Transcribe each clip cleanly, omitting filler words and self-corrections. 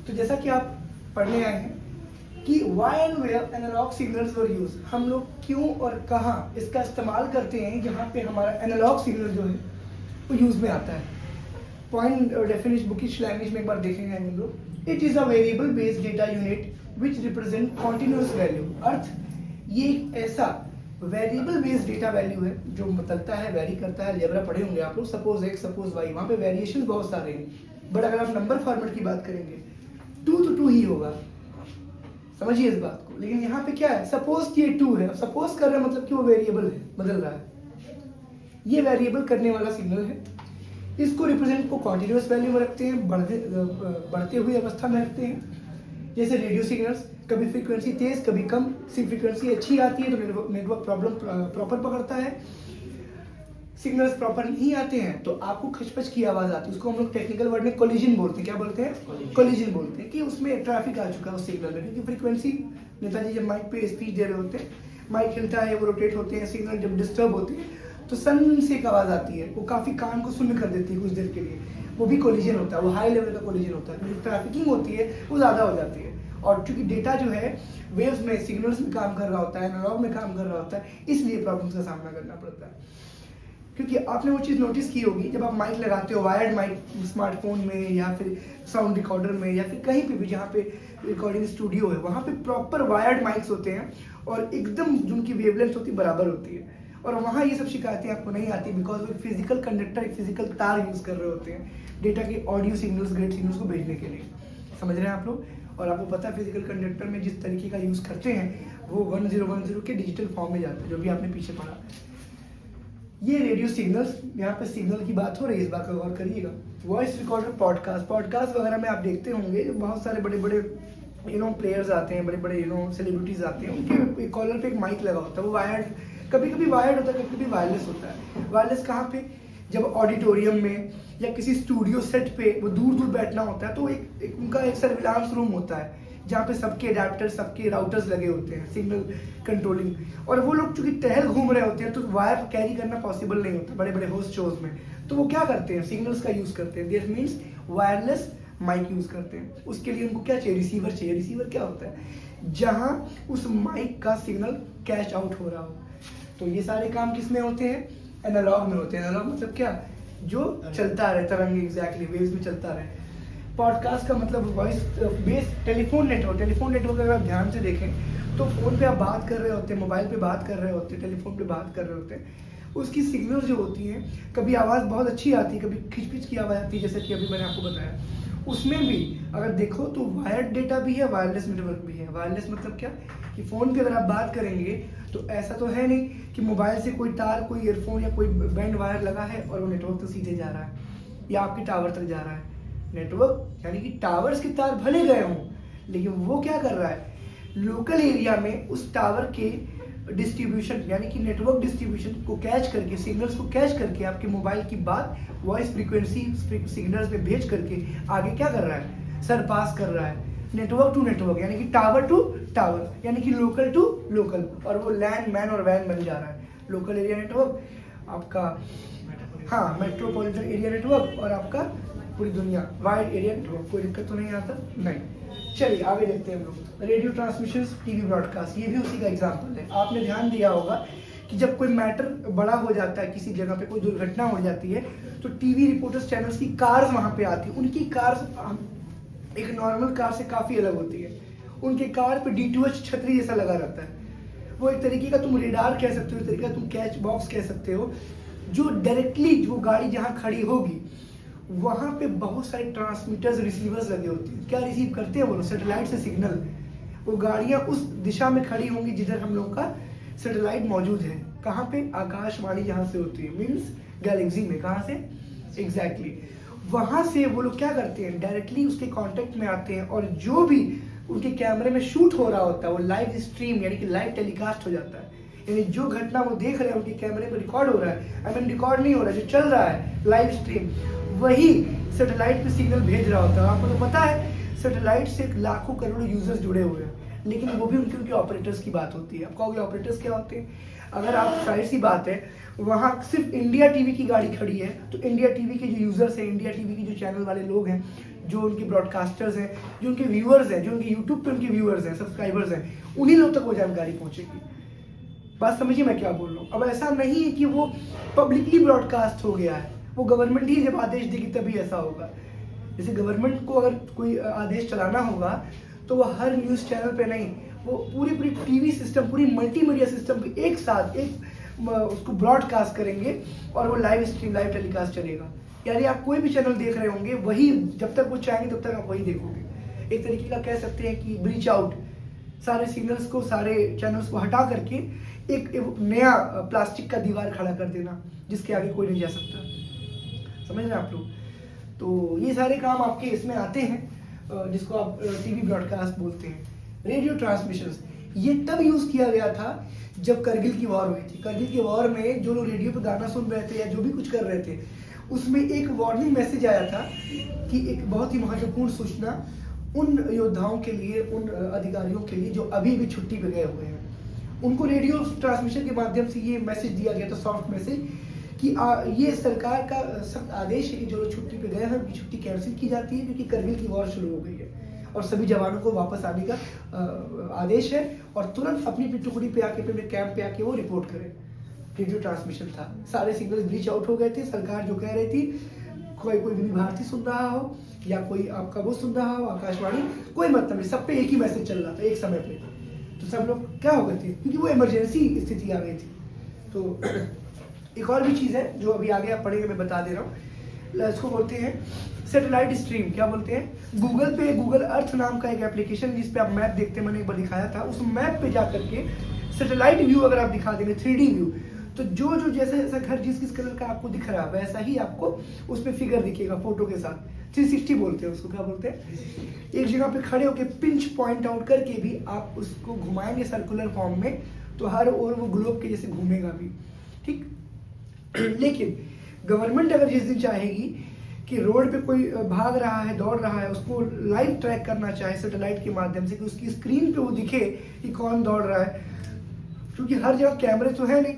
तो जैसा कि आप पढ़ने आए हैं कि why and where analog signals were used, हम लोग क्यों और कहाँ इसका इस्तेमाल करते हैं जहाँ पे हमारा एनालॉग सिग्नल जो है वो यूज में आता है। पॉइंट डेफिनेशन बुकिश लैंग्वेज में एक बार देखेंगे हम लोग। It is a variable based data unit which represent continuous value. अर्थ ये एक ऐसा वेरिएबल बेस्ड डेटा वैल्यू है जो बदलता है, वेरी करता है। अलजेब्रा पढ़े होंगे आप लोग, सपोज एक्स सपोज वाई, वहाँ पे वेरिएशन बहुत सारे हैं। बट अगर आप नंबर फॉर्मेट की बात करेंगे 2 तो 2 ही होगा, समझिए इस बात को। लेकिन यहाँ पे क्या है, सपोज कि ये 2 है, सपोज कर रहे हैं मतलब कि वो वेरिएबल है, बदल रहा है। ये वेरिएबल करने वाला सिग्नल है। इसको रिप्रेजेंट को कॉन्टिन्यूस वैल्यू में रखते हैं, बढ़ते हुए अवस्था में रखते हैं। जैसे रेडियो सिग्नल्स, कभी फ्रीक्वेंसी तेज कभी कम, सिर्फ फ्रीक्वेंसी अच्छी आती है तो नेटवर्क प्रॉब्लम प्रॉपर पकड़ता है। सिग्नल्स प्रॉपर नहीं आते हैं तो आपको खचपच की आवाज आती है। उसको हम लोग टेक्निकल वर्ड में कोलिजन बोलते हैं। क्या बोलते हैं? कोलिजन बोलते हैं कि उसमें ट्रैफिक आ चुका है उस सिग्नल में, क्योंकि फ्रीक्वेंसी, नेताजी जब माइक पे स्पीच दे रहे होते हैं, माइक हिलता है, वो रोटेट होते हैं, सिग्नल जब डिस्टर्ब होते हैं तो सन से एक आवाज आती है, वो काफी कान को सुन्न कर देती है कुछ देर के लिए। वो भी कोलिजन होता है, वो हाई लेवल का कोलिजन होता है, क्योंकि ट्रैफिकिंग होती है वो ज्यादा हो जाती है। और चूंकि डेटा जो है वेव्स में, सिग्नल्स में काम कर रहा होता है, एनालॉग में काम कर रहा होता है, इसलिए प्रॉब्लम्स का सामना करना पड़ता है। क्योंकि आपने वो चीज़ नोटिस की होगी, जब आप माइक लगाते हो, वायर्ड माइक स्मार्टफोन में या फिर साउंड रिकॉर्डर में या फिर कहीं पे भी जहाँ पे रिकॉर्डिंग स्टूडियो है, वहाँ पे प्रॉपर वायर्ड माइक्स होते हैं और एकदम जिनकी वेवलेंथ होती है बराबर होती है। और वहाँ ये सब शिकायतें आपको नहीं आती, बिकॉज वो फिजिकल कंडक्टर, एक फिजिकल तार यूज कर रहे होते हैं डेटा के ऑडियो सिग्नल्स, ग्रेड सिग्नल्स को भेजने के लिए। समझ रहे हैं आप लोग? और आपको पता है फिजिकल कंडक्टर में जिस तरीके का यूज करते हैं वो 1010 के डिजिटल फॉर्म में जाता है, जो भी आपने पीछे पढ़ा। ये रेडियो सिग्नल्स, यहाँ पे सिग्नल की बात हो रही है, इस बात का गौर करिएगा। वॉइस रिकॉर्डर, पॉडकास्ट वगैरह में आप देखते होंगे बहुत सारे बड़े बड़े प्लेयर्स आते हैं, बड़े बड़े सेलिब्रिटीज आते हैं, उनके कॉलर पे एक माइक लगा होता है। वो वायर्ड, कभी कभी वायर्ड होता है, कभी कभी वायरलेस होता है। वायरलेस कहाँ पे? जब ऑडिटोरियम में या किसी स्टूडियो सेट पे वो दूर दूर बैठना होता है तो एक उनका एक सर्विलांस रूम होता है जहाँ पे सबके अडेप्टर, सबके राउटर्स लगे होते हैं, सिग्नल कंट्रोलिंग। और वो लोग चूंकि टहल घूम रहे होते हैं तो वायर कैरी करना पॉसिबल नहीं होता बड़े बड़े होस्ट शोज में, तो वो क्या करते हैं, सिग्नल्स का यूज करते हैं। That means wireless mic use करते हैं। उसके लिए उनको क्या चाहिए? रिसीवर चाहिए। रिसीवर क्या होता है? जहां उस माइक का सिग्नल कैश आउट हो रहा हो। तो ये सारे काम किस में होते हैं? एनालॉग में होते हैं। एनालॉग मतलब क्या? जो चलता रहे, तरंग, एग्जैक्टली वेव्स में चलता रहे। पॉडकास्ट का मतलब voice based telephone network. Telephone network अगर आप ध्यान से देखें तो फोन पे आप बात कर रहे होते हैं, मोबाइल पे बात कर रहे होते हैं, टेलीफोन पे बात कर रहे होते हैं, उसकी सिग्नल जो होती हैं, कभी आवाज़ बहुत अच्छी आती है, कभी खिचपिच की आवाज़ आती है, जैसे कि अभी मैंने आपको बताया। उसमें भी अगर देखो तो वायर्ड डेटा भी है, वायरलेस नेटवर्क भी है। वायरलेस मतलब क्या कि फ़ोन पे अगर आप बात करेंगे तो ऐसा तो है नहीं कि मोबाइल से कोई तार, कोई ईयरफोन या कोई बैंड वायर लगा है और वो नेटवर्क तो सीधे जा रहा है या आपके टावर तक जा रहा है। नेटवर्क यानी कि टावर्स के तार भले गए हों, लेकिन वो क्या कर रहा है, लोकल एरिया में उस टावर के डिस्ट्रीब्यूशन यानी कि नेटवर्क डिस्ट्रीब्यूशन को कैच करके, सिग्नल्स को कैच करके आपके मोबाइल की बात वॉइस फ्रीक्वेंसी सिग्नल्स में भेज करके आगे क्या कर रहा है, सरपास कर रहा है नेटवर्क टू नेटवर्क, यानी कि टावर टू टावर, यानी कि लोकल टू लोकल। और वो लैंड, मैन और वैन बन जा रहा है। लोकल एरिया नेटवर्क आपका, हाँ, मेट्रोपॉलिटन एरिया नेटवर्क, और आपका पूरी दुनिया वाइड एरिया नेटवर्क। कोई दिक्कत तो नहीं आता? नहीं। चलिए आगे देखते हैं हम लोग। रेडियो ट्रांसमिशन, टीवी ब्रॉडकास्ट, ये भी उसी का एग्जाम्पल है। आपने ध्यान दिया होगा कि जब कोई मैटर बड़ा हो जाता है, किसी जगह पे कोई दुर्घटना हो जाती है, तो टीवी रिपोर्टर्स चैनल्स की कार्स वहाँ पे आती है। उनकी कार्स एक नॉर्मल कार से काफ़ी अलग होती है। उनके कार पे D2H छतरी जैसा लगा रहता है। वो एक तरीके का तुम रेडार कह सकते हो, एक तरीके का तुम कैच बॉक्स कह सकते हो, जो डायरेक्टली वो गाड़ी जहाँ खड़ी होगी वहाँ पे बहुत सारे ट्रांसमीटर्स, रिसीवर्स लगे होते हैं। क्या रिसीव करते हैं वो? सैटेलाइट से सिग्नल। वो गाड़ियाँ उस दिशा में खड़ी होंगी जिधर हम लोग का सैटेलाइट मौजूद है। कहाँ पे? आकाशवाणी जहाँ से होती है, मीन्स गैलेक्सी में। कहाँ से? एग्जैक्टली वहाँ से वो लोग क्या करते हैं, डायरेक्टली उसके कांटेक्ट में आते हैं, और जो भी उनके कैमरे में शूट हो रहा होता है वो लाइव स्ट्रीम यानी कि लाइव टेलीकास्ट हो जाता है। यानी जो घटना वो देख रहे हैं उनके कैमरे में रिकॉर्ड हो रहा है, आई मीन रिकॉर्ड नहीं हो रहा है, जो चल रहा है लाइव स्ट्रीम, वही सैटेलाइट पे सिग्नल भेज रहा होता है। आपको तो पता है सैटेलाइट से लाखों करोड़ों यूजर्स जुड़े हुए हैं, लेकिन वो भी उनके ऑपरेटर्स की बात होती है। आप कहोगे ऑपरेटर्स क्या होते हैं? अगर आप, जाहिर सी बात है, वहाँ सिर्फ इंडिया टीवी की गाड़ी खड़ी है तो इंडिया टीवी के जो यूजर्स हैं, इंडिया टीवी के जो चैनल वाले लोग हैं, जो उनके ब्रॉडकास्टर्स हैं, जो उनके व्यूअर्स हैं, जो उनके यूट्यूब पे उनके व्यूअर्स हैं, सब्सक्राइबर्स हैं, उन्हीं लोग तक वो जानकारी पहुंचेगी। बात समझिए मैं क्या बोल रहा हूँ। अब ऐसा नहीं है कि वो पब्लिकली ब्रॉडकास्ट हो गया है, वो गवर्नमेंट ही जब आदेश देगी तभी ऐसा होगा। जैसे गवर्नमेंट को अगर कोई आदेश चलाना होगा तो वो हर न्यूज़ चैनल पे नहीं, वो पूरी टीवी सिस्टम, पूरी मल्टीमीडिया सिस्टम पे एक साथ उसको ब्रॉडकास्ट करेंगे और वो लाइव स्ट्रीम, लाइव टेलीकास्ट चलेगा। यानी आप कोई भी चैनल देख रहे होंगे, वही जब तक वो चाहेंगे तब तक आप वही देखोगे। एक तरीके का कह सकते हैं कि ब्रीच आउट, सारे सिग्नल्स को, सारे चैनल्स को हटा करके एक नया प्लास्टिक का दीवार खड़ा कर देना जिसके आगे कोई नहीं जा सकता। समझ रहे हैं आप लोग? तो ये सारे काम आपके इसमें आते हैं जिसको आप टीवी ब्रॉडकास्ट बोलते हैं। रेडियो ट्रांसमिशंस ये तब यूज़ किया गया था जब करगिल की वॉर हुई थी। करगिल की वॉर में जो लोग रेडियो पे गाना सुन रहे थे या जो भी कुछ कर रहे थे, उसमें एक वार्निंग मैसेज आया था कि एक बहुत ही महत्वपूर्ण सूचना उन योद्धाओं के लिए, उन अधिकारियों के लिए जो अभी भी छुट्टी पे गए हुए हैं, उनको रेडियो ट्रांसमिशन के माध्यम से ये मैसेज दिया गया था, सॉफ्ट मैसेज, कि ये सरकार का सख्त आदेश है कि जो लोग छुट्टी पे गए हैं उनकी छुट्टी कैंसिल की जाती है, क्योंकि करगिल की वॉर शुरू हो गई है और सभी जवानों को वापस आने का आदेश है और तुरंत अपनी टुकड़ी पे आके, अपने कैंप पे आके वो रिपोर्ट करें। रेडियो ट्रांसमिशन था, सारे सिग्नल ब्रीच आउट हो गए थे। सरकार जो कह रही थी, कोई विभिन्न भारती सुन रहा हो या कोई आपका वो सुन रहा हो, आकाशवाणी, कोई मतलब नहीं, सब पे एक ही मैसेज चल रहा था एक समय पे। तो सब लोग क्या हो गए थे, क्योंकि वो इमरजेंसी स्थिति आ गई थी। तो एक और भी चीज़ है जो अभी आगे आप पढ़ेंगे, मैं बता दे रहा हूँ। इसको बोलते हैं सैटेलाइट स्ट्रीम। क्या बोलते हैं? गूगल पे गूगल अर्थ नाम का एक एप्लीकेशन जिस पे आप मैप देखते हैं, मैंने एक बार दिखाया था, उस मैप पे जा करके सैटेलाइट व्यू अगर आप दिखा देंगे, 3D व्यू, तो जो जैसा जैसा घर जिस किस कलर का आपको दिख रहा है वैसा ही आपको उस पर फिगर दिखेगा फोटो के साथ। 360 बोलते हैं उसको। क्या बोलते हैं? एक जगह पे खड़े होकर पिंच पॉइंट आउट करके भी आप उसको घुमाएंगे सर्कुलर फॉर्म में, तो हर ओर वो ग्लोब के जैसे घूमेगा भी। ठीक। लेकिन गवर्नमेंट अगर जिस दिन चाहेगी कि रोड पे कोई भाग रहा है, दौड़ रहा है, उसको लाइव ट्रैक करना चाहे सैटेलाइट के माध्यम से, कि उसकी स्क्रीन पे वो दिखे कि कौन दौड़ रहा है, क्योंकि हर जगह कैमरे तो है नहीं,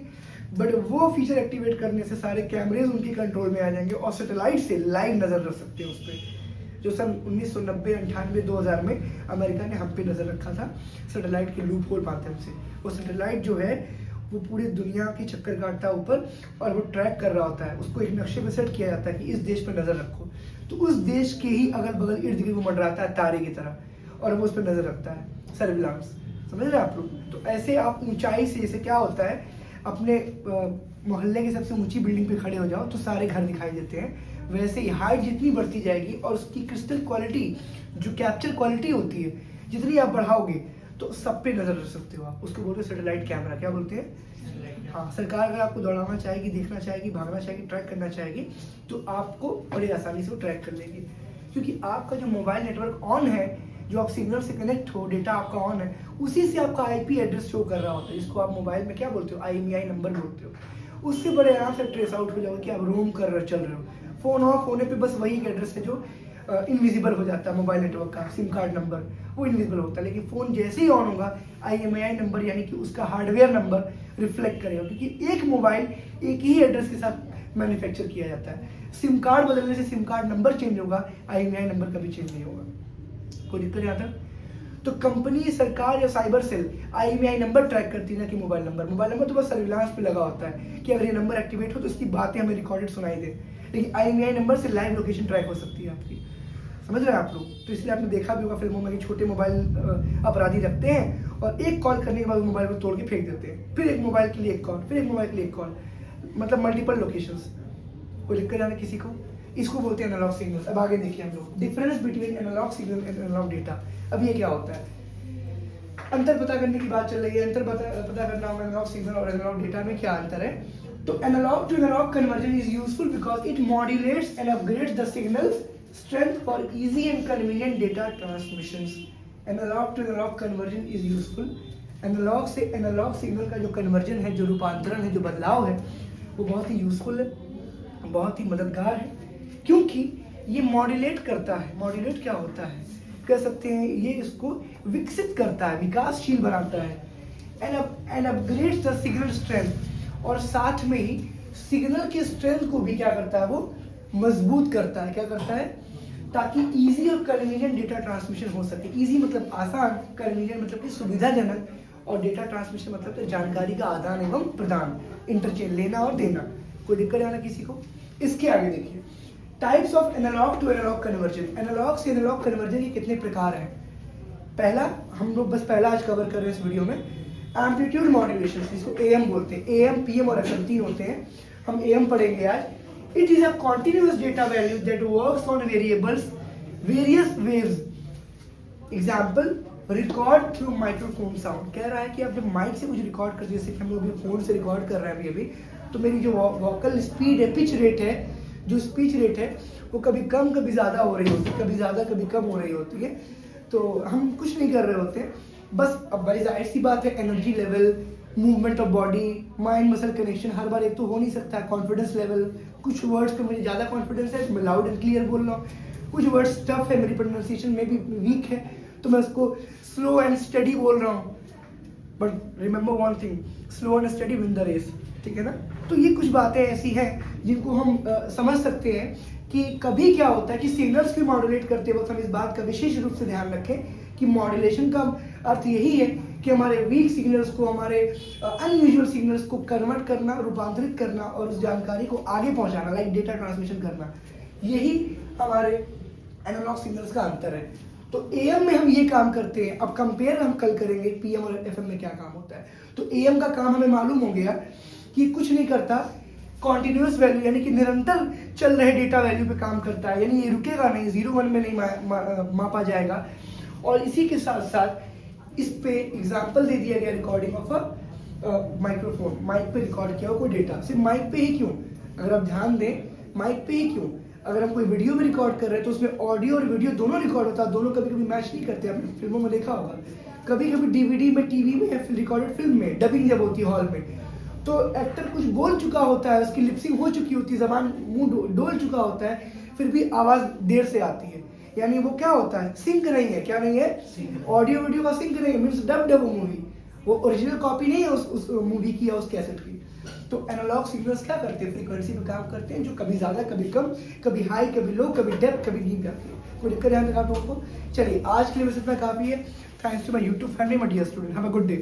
बट वो फीचर एक्टिवेट करने से सारे कैमरेज उनके कंट्रोल में आ जाएंगे और सैटेलाइट से लाइव नज़र रख सकते हैं उस पर। जो सन 1990, 98, 2000 में अमेरिका ने हम पे नज़र रखा था सैटेलाइट के लूप होल माध्यम से। वो सैटेलाइट जो है वो पूरी दुनिया की चक्कर काटता है ऊपर और वो ट्रैक कर रहा होता है, उसको एक नक्शे पे सेट किया जाता है कि इस देश पर नज़र रखो, तो उस देश के ही अगल बगल इर्द गिर्द वो मंडराता है तारे की तरह और वो उस पर नज़र रखता है। सर्विलांस, समझ रहे हैं आप लोग? तो ऐसे आप ऊंचाई से, जैसे क्या होता है, अपने मोहल्ले की सबसे ऊंची बिल्डिंग पे खड़े हो जाओ तो सारे घर दिखाई देते हैं, वैसे ही हाइट जितनी बढ़ती जाएगी और उसकी क्रिस्टल क्वालिटी, जो कैप्चर क्वालिटी होती है, जितनी आप बढ़ाओगे तो सब पे नजर रख सकते हो आप। उसको बोलते हैं सैटेलाइट कैमरा। क्या बोलते हैं? हाँ, सरकार अगर आपको दौड़ाना चाहेगी, देखना चाहेगी, भागना चाहेगी, ट्रैक करना चाहेगी, तो आपको बड़ी आसानी से वो ट्रैक कर लेगी, क्योंकि आपका जो मोबाइल नेटवर्क ऑन है, जो आप सिग्नल से कनेक्ट हो, डेटा आपका ऑन है, उसी से आपका IP एड्रेस शो कर रहा होता है, जिसको आप मोबाइल में क्या बोलते हो, IMEI नंबर बोलते हो। उससे बड़े आराम से ट्रेस आउट हो जाओगे कि आप रोम कर रहे, चल रहे हो। फोन ऑफ होने पे बस वही एक एड्रेस है जो इनविजिबल हो जाता है, मोबाइल नेटवर्क का सिम कार्ड नंबर वो इनविजिबल होता है, लेकिन फ़ोन जैसे ही ऑन होगा IMEI नंबर यानी कि उसका हार्डवेयर नंबर रिफ्लेक्ट करेगा, क्योंकि एक मोबाइल एक ही एड्रेस के साथ मैन्युफैक्चर किया जाता है। सिम कार्ड बदलने से सिम कार्ड नंबर चेंज होगा, IMEI नंबर कभी चेंज नहीं होगा। कोई दिक्कत यहाँ तक? तो कंपनी, सरकार या cyber cell IMEI number track करती है ना कि मोबाइल नंबर। मोबाइल नंबर तो बस सर्विलांस पे लगा होता है कि अगर ये नंबर एक्टिवेट हो तो इसकी बातें हमें रिकॉर्डेड सुनाई दे, लेकिन IMEI नंबर से लाइव लोकेशन ट्रैक हो सकती है आपकी। समझ रहे हैं आप लोग? तो इसलिए आपने देखा भी होगा फिल्मों में कि छोटे मोबाइल अपराधी रखते हैं और एक कॉल करने के बाद मोबाइल को तोड़ के फेंक देते हैं, फिर एक मोबाइल के लिए एक कॉल, फिर एक मोबाइल के लिए एक कॉल, मतलब मल्टीपल लोकेशंस। कोई दिक्कत जाना किसी को? इसको बोलते हैं एनालॉग सिग्नल। अब आगे देखिए हम लोग difference between analog signal and analog data. अब ये क्या होता है? अंतर पता करने की बात चल रही है, अंतर पता करना होगा एनालॉग सिग्नल और एनालॉग डेटा में क्या अंतर है। तो analog to analog conversion is useful because it modulates and upgrades the signals strength for easy and convenient data transmissions. Analog to analog conversion is useful. Analog से analog signal का जो conversion है, जो रूपांतरण है, जो बदलाव है, वो बहुत ही यूजफुल है, बहुत ही मददगार है, क्योंकि ये मॉड्यूलेट करता है। मॉड्यूलेट क्या होता है? कह सकते हैं ये इसको विकसित करता है, विकासशील बनाता है। And upgrades the signal strength, और साथ में ही सिग्नल के स्ट्रेंथ को भी क्या करता है, वो मजबूत करता है। क्या करता है? ताकि इजी और कन्वीनियंट डेटा ट्रांसमिशन हो सके। इजी मतलब आसान, कन्वीनियंट मतलब कि सुविधाजनक, और डेटा ट्रांसमिशन मतलब कि जानकारी का आदान एवं प्रदान, इंटरचेंज, लेना और देना। कोई दिक्कत है ना किसी को? इसके आगे देखिए, types of analog to analog conversion. Analog से एनालॉग कन्वर्जन के कितने प्रकार हैं? पहला, हम लोग बस पहला आज कवर कर रहे हैं इस वीडियो में, एम्पलीट्यूड मॉड्यूलेशन, जिसको एएम बोलते हैं। एएम, पीएम और एफएम 3 होते हैं, हम एएम पढ़ेंगे आज। It is a continuous data value that works on variables various waves. Example, record through microphone sound. कह रहा है कि आप जब माइक से कुछ रिकॉर्ड करते हैं, जैसे कि हम लोग अभी फोन से रिकॉर्ड कर रहे हैं अभी, तो मेरी जो वोकल स्पीड है, पिच रेट है, जो स्पीच रेट है, वो कभी कम कभी ज़्यादा हो रही होती है, कभी ज़्यादा कभी कम हो रही होती है। तो हम कुछ नहीं कर रहे होते हैं, बस अब भाई जाहिर सी बात है, energy level, movement of body, mind muscle connection हर बार एक तो हो नहीं सकता है। कॉन्फिडेंस लेवल, कुछ वर्ड्स पे मुझे ज़्यादा कॉन्फिडेंस है तो मैं लाउड एंड क्लियर बोल रहा हूँ, कुछ वर्ड्स टफ है, मेरी प्रोनाउंसिएशन में भी वीक है तो मैं उसको स्लो एंड स्टडी बोल रहा हूँ। But remember one thing, slow and steady win the race, ठीक है ना? तो ये कुछ बातें ऐसी हैं जिनको हम समझ सकते हैं कि कभी क्या होता है कि सिग्नल्स को मॉड्यूलेट करते वक्त हम इस बात का विशेष रूप से ध्यान रखें कि मॉड्यूलेशन का अर्थ यही है कि हमारे वीक सिग्नल्स को, हमारे अनयूजुअल सिग्नल्स को कन्वर्ट करना, रूपांतरित करना और उस जानकारी को आगे पहुंचाना, लाइक डेटा ट्रांसमिशन करना। यही हमारे एनालॉग सिग्नल्स का अंतर है। तो एएम में हम ये काम करते हैं। अब कंपेयर हम कल करेंगे पीएम और एफएम में क्या काम होता है। तो एएम का काम हमें मालूम हो गया कि कुछ नहीं करता, कॉन्टिन्यूअस वैल्यू यानी कि निरंतर चल रहे डेटा वैल्यू पे काम करता है, यानी ये रुकेगा नहीं, 0-1 में नहीं मापा जाएगा। और इसी के साथ साथ इस पे एग्जांपल दे दिया गया, recording of a microphone, mic पे रिकॉर्ड किया हो कोई डेटा। सिर्फ माइक पे ही क्यों, अगर आप ध्यान दें, माइक पे ही क्यों, अगर हम कोई वीडियो भी रिकॉर्ड कर रहे हैं तो उसमें ऑडियो और वीडियो दोनों रिकॉर्ड होता है। दोनों कभी कभी मैच नहीं करते, आपने फिल्मों में देखा होगा। कभी कभी डीवीडी में, टीवी में या रिकॉर्डेड फिल्म में डबिंग जब होती है हॉल में, तो एक्टर कुछ बोल चुका होता है, उसकी लिपसिंग हो चुकी होती है, जबान मुंह डोल चुका होता है, फिर भी आवाज देर से आती है, यानी वो क्या होता है, सिंक नहीं है। क्या नहीं है? ऑडियो वीडियो का सिंक नहीं है, मीन्स डब्ड है वो मूवी, वो ओरिजिनल कॉपी नहीं है उस मूवी की या उस कैसेट की। तो एनालॉग सिग्नल्स क्या करते हैं, फ्रीक्वेंसी पे काम करते हैं, जो कभी ज्यादा कभी कम, कभी हाई कभी लो, कभी डेप्थ कभी डीप जाती है। कोई दिक्कत ध्यान रखा आपको? चलिए आज के लिए बस इतना काफी है। Thanks to my YouTube family, my dear student, have a good day.